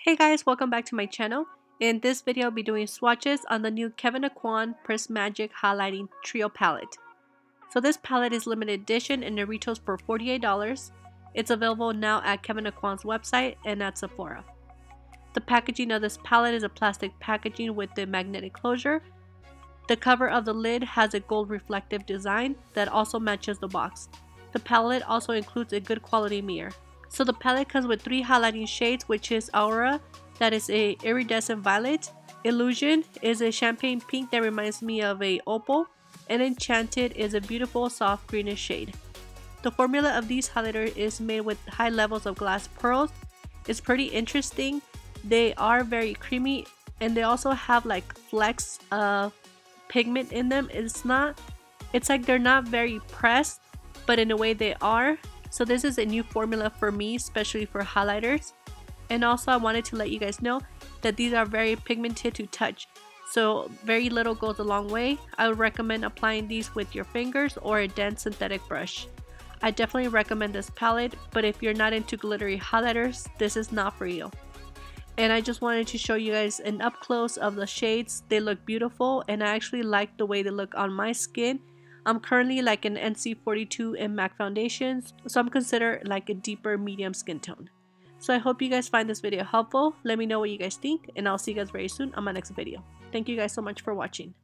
Hey guys, welcome back to my channel. In this video I'll be doing swatches on the new Kevyn Aucoin Prismagic Highlighting Trio Palette. So this palette is limited edition and it retails for $48. It's available now at Kevyn Aucoin's website and at Sephora. The packaging of this palette is a plastic packaging with the magnetic closure. The cover of the lid has a gold reflective design that also matches the box. The palette also includes a good quality mirror. So the palette comes with 3 highlighting shades, which is Aura, that is a iridescent violet, Illusion is a champagne pink that reminds me of a opal, and Enchanted is a beautiful soft greenish shade. The formula of these highlighters is made with high levels of glass pearls. It's pretty interesting. They are very creamy and they also have like flecks of pigment in them. It's like they're not very pressed, but in a way they are. So this is a new formula for me, especially for highlighters. And also I wanted to let you guys know that these are very pigmented to touch. So very little goes a long way. I would recommend applying these with your fingers or a dense synthetic brush. I definitely recommend this palette, but if you're not into glittery highlighters, this is not for you. And I just wanted to show you guys an up close of the shades. They look beautiful and I actually like the way they look on my skin. I'm currently like an NC42 in MAC foundations, so I'm considered like a deeper medium skin tone. So I hope you guys find this video helpful. Let me know what you guys think and I'll see you guys very soon on my next video. Thank you guys so much for watching.